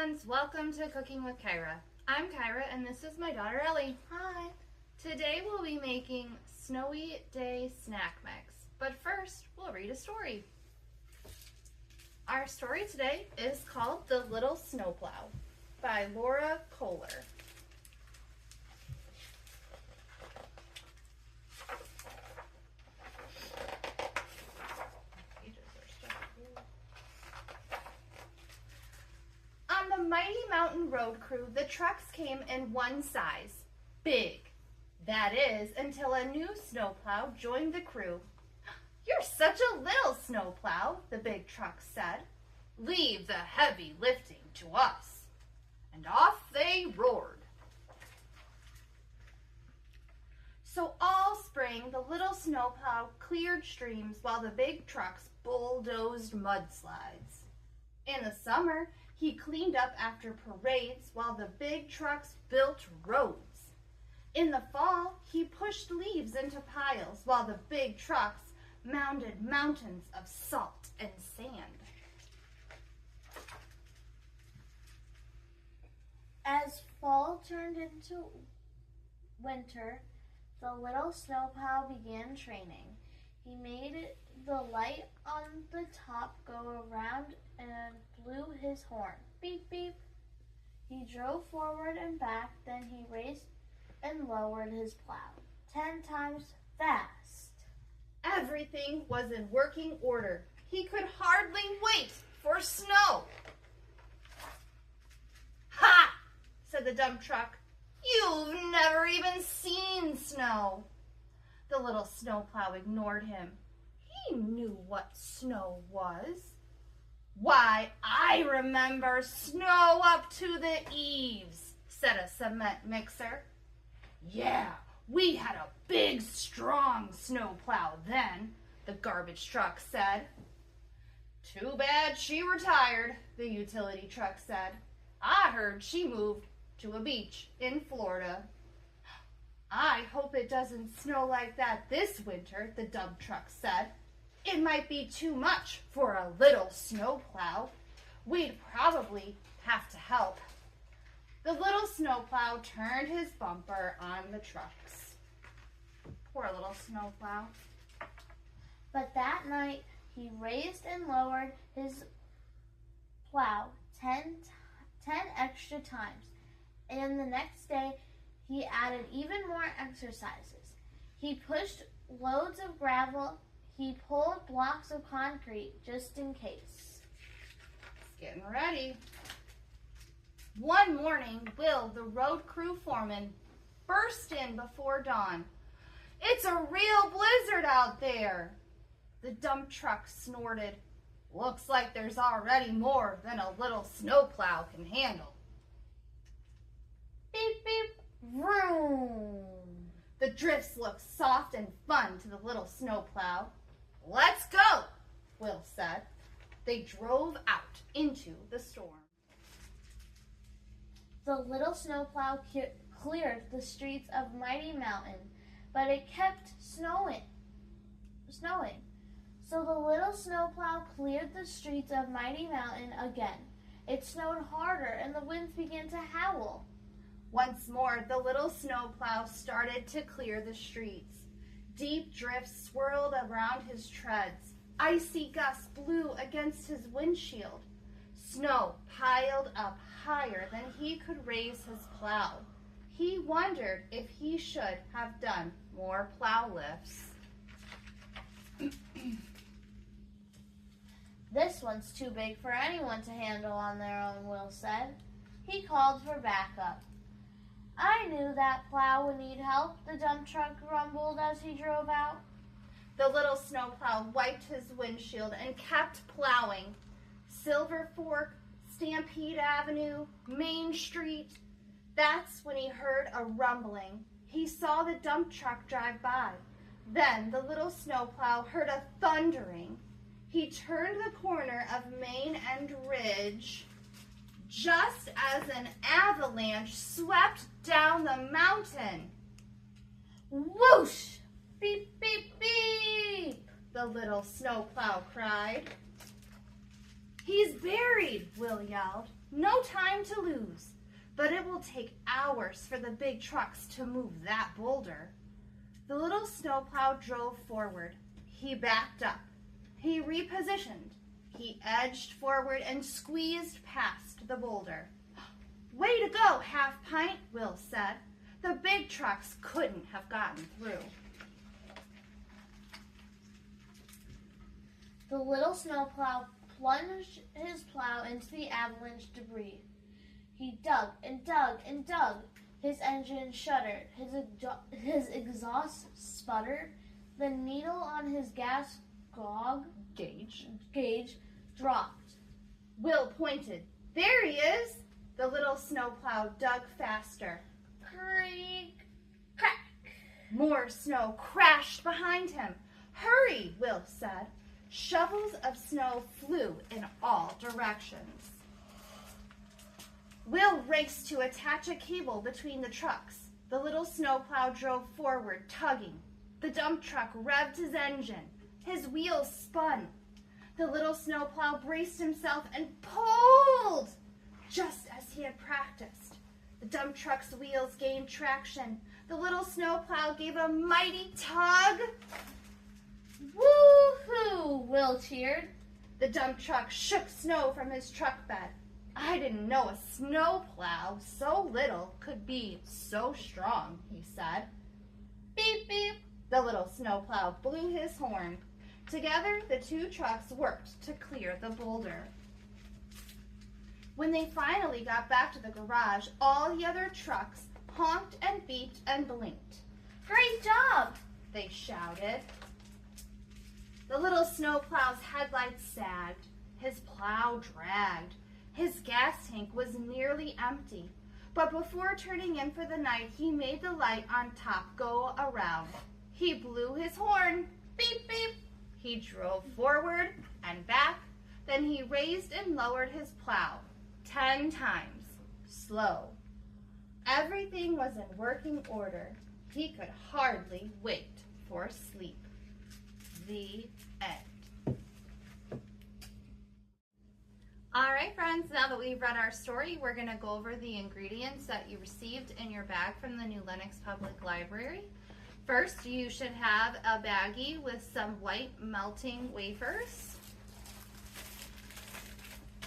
friends, welcome to Cooking with Kyra. I'm Kyra and this is my daughter Ellie. Hi. Today we'll be making Snowy Day snack mix, but first we'll read a story. Our story today is called The Little Snowplow by Laura Kohler. On the mighty mountain road crew, the trucks came in one size, big. That is, until a new snowplow joined the crew. "You're such a little snowplow," the big truck said. "Leave the heavy lifting to us." And off they roared. So all spring, the little snowplow cleared streams while the big trucks bulldozed mudslides. In the summer, he cleaned up after parades while the big trucks built roads. In the fall, he pushed leaves into piles while the big trucks mounded mountains of salt and sand. As fall turned into winter, the little snowplow began training. He made the light on the top go around and blew his horn. Beep, beep. He drove forward and back, then he raised and lowered his plow 10 times fast. Everything was in working order. He could hardly wait for snow. "Ha!" said the dump truck. "You've never even seen snow." The little snowplow ignored him. He knew what snow was. "Why, I remember snow up to the eaves," said a cement mixer. "Yeah, we had a big, strong snowplow then," the garbage truck said. "Too bad she retired," the utility truck said. "I heard she moved to a beach in Florida." "I hope it doesn't snow like that this winter," the dump truck said. "It might be too much for a little snowplow. We'd probably have to help." The little snowplow turned his bumper on the trucks. Poor little snowplow. But that night, he raised and lowered his plow 10 extra times. And the next day, he added even more exercises. He pushed loads of gravel. He pulled blocks of concrete just in case. It's getting ready. One morning, Will, the road crew foreman, burst in before dawn. "It's a real blizzard out there." The dump truck snorted. "Looks like there's already more than a little snowplow can handle." Beep, beep, vroom. The drifts looked soft and fun to the little snowplow. "Let's go," Will said. They drove out into the storm. The little snowplow cleared the streets of Mighty Mountain, but it kept snowing. So the little snowplow cleared the streets of Mighty Mountain again. It snowed harder and the winds began to howl. Once more, the little snowplow started to clear the streets. Deep drifts swirled around his treads. Icy gusts blew against his windshield. Snow piled up higher than he could raise his plow. He wondered if he should have done more plow lifts. This one's too big for anyone to handle on their own, Will said. He called for backup. "I knew that plow would need help," the dump truck grumbled as he drove out. The little snowplow wiped his windshield and kept plowing. Silver Fork, Stampede Avenue, Main Street. That's when he heard a rumbling. He saw the dump truck drive by. Then the little snowplow heard a thundering. He turned the corner of Main and Ridge just as an avalanche swept down the mountain. "Whoosh! Beep, beep, beep!" the little snowplow cried. "He's buried," Will yelled. No time to lose. But it will take hours for the big trucks to move that boulder. The little snowplow drove forward. He backed up. He repositioned. He edged forward and squeezed past the boulder. Way to go, Half Pint, Will said. The big trucks couldn't have gotten through. The little snowplow plunged his plow into the avalanche debris. He dug and dug and dug. His engine shuddered. His exhaust sputtered. The needle on his gas gauge dropped. Will pointed. There he is! The little snowplow dug faster. Creak, crack. More snow crashed behind him. Hurry, Will said. Shovels of snow flew in all directions. Will raced to attach a cable between the trucks. The little snowplow drove forward, tugging. The dump truck revved his engine. His wheels spun. The little snowplow braced himself and pulled, just as he had practiced. The dump truck's wheels gained traction. The little snowplow gave a mighty tug. Woo-hoo, Will cheered. The dump truck shook snow from his truck bed. I didn't know a snowplow so little could be so strong, he said. Beep, beep. The little snowplow blew his horn. Together, the two trucks worked to clear the boulder. When they finally got back to the garage, all the other trucks honked and beeped and blinked. Great job, they shouted. The little snowplow's headlights sagged. His plow dragged. His gas tank was nearly empty. But before turning in for the night, he made the light on top go around. He blew his horn. Beep, beep. He drove forward and back. Then he raised and lowered his plow 10 times, slow. Everything was in working order. He could hardly wait for sleep. The end. All right, friends, now that we've read our story, we're going to go over the ingredients that you received in your bag from the New Lenox Public Library. First, you should have a baggie with some white melting wafers,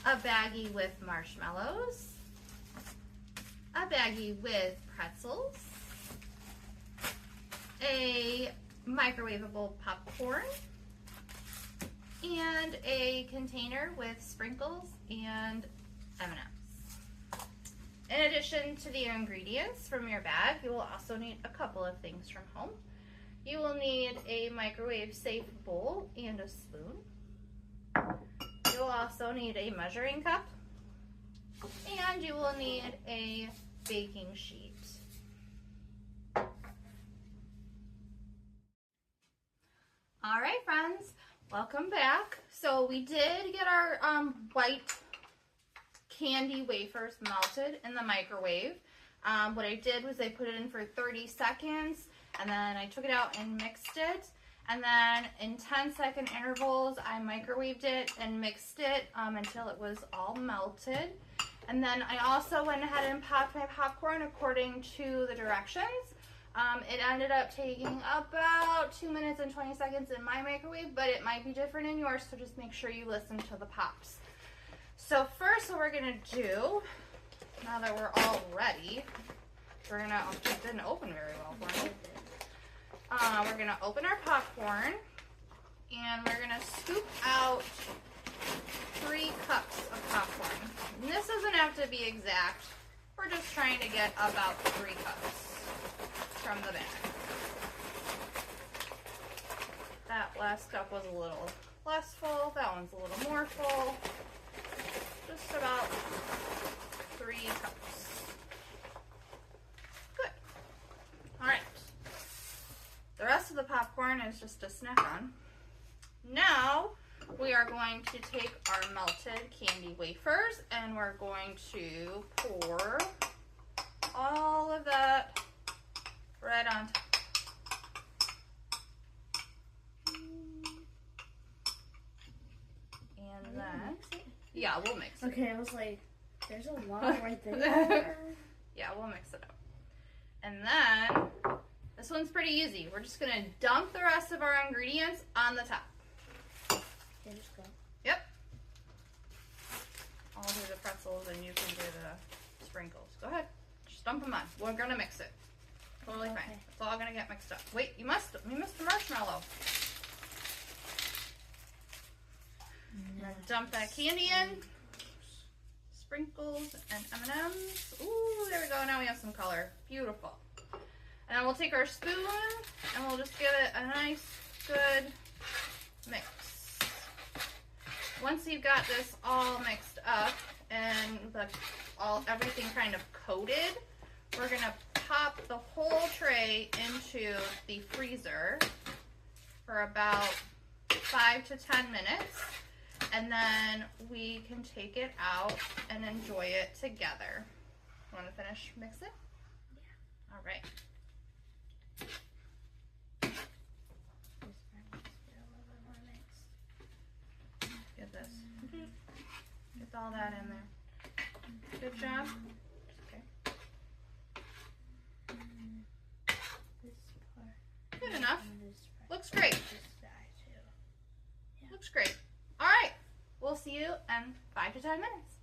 a baggie with marshmallows, a baggie with pretzels, a microwavable popcorn, and a container with sprinkles and M&Ms. In addition to the ingredients from your bag, you will also need a couple of things from home. You will need a microwave-safe bowl and a spoon. You will also need a measuring cup, and you will need a baking sheet. All right, friends, welcome back. So we did get our white candy wafers melted in the microwave. What I did was I put it in for 30 seconds, and then I took it out and mixed it. And then in 10-second intervals, I microwaved it and mixed it until it was all melted. And then I also went ahead and popped my popcorn according to the directions. It ended up taking about 2 minutes and 20 seconds in my microwave, but it might be different in yours, so just make sure you listen to the pops. So first what we're gonna do, now that we're all ready, it didn't open very well for me. We're gonna open our popcorn, and we're gonna scoop out 3 cups of popcorn. And this doesn't have to be exact. We're just trying to get about 3 cups from the bag. That last cup was a little less full. That one's a little more full. Just about 3 cups. Good. All right. The rest of the popcorn is just to snack on. Now we are going to take our melted candy wafers and we're going to pour all of that right on top. And then, yeah, we'll mix it. Okay, I was like, There's a lot right there. Yeah, we'll mix it up. And then, this one's pretty easy. We're just gonna dump the rest of our ingredients on the top. Okay, just go. Yep. I'll do the pretzels and you can do the sprinkles. Go ahead. Just dump them on. We're gonna mix it. Totally fine. Okay. It's all gonna get mixed up. Wait, you missed the marshmallow. And then dump that candy in. Sprinkles and M&Ms. Ooh, there we go. Now we have some color. Beautiful. And then we'll take our spoon and we'll just give it a nice, good mix. Once you've got this all mixed up and everything kind of coated, we're gonna pop the whole tray into the freezer for about 5 to 10 minutes. And then we can take it out and enjoy it together. Want to finish mix it? Yeah. All right. Get this. Get all that in there. Good job. Okay. Good enough. Looks great. Looks great. All right. We'll see you in 5 to 10 minutes.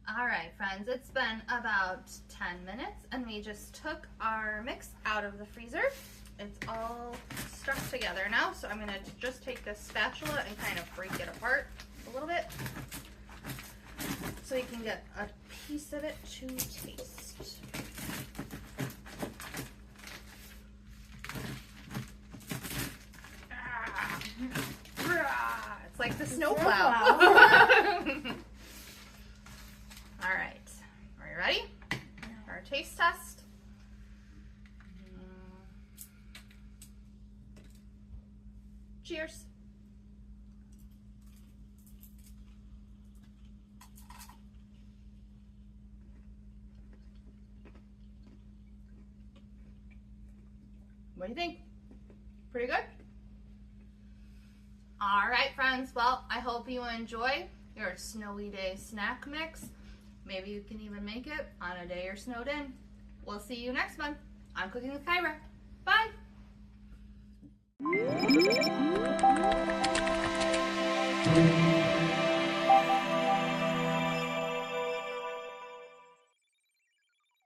All right, friends, it's been about 10 minutes and we just took our mix out of the freezer. It's all stuck together now, so I'm gonna just take this spatula and kind of break it apart a little bit so you can get a piece of it to taste. It's like the snowplow. All right, are you ready? For our taste test. Cheers. What do you think? Pretty good? All right, friends. Well, I hope you enjoy your snowy day snack mix. Maybe you can even make it on a day you're snowed in. We'll see you next month on Cooking with Kyra. Bye.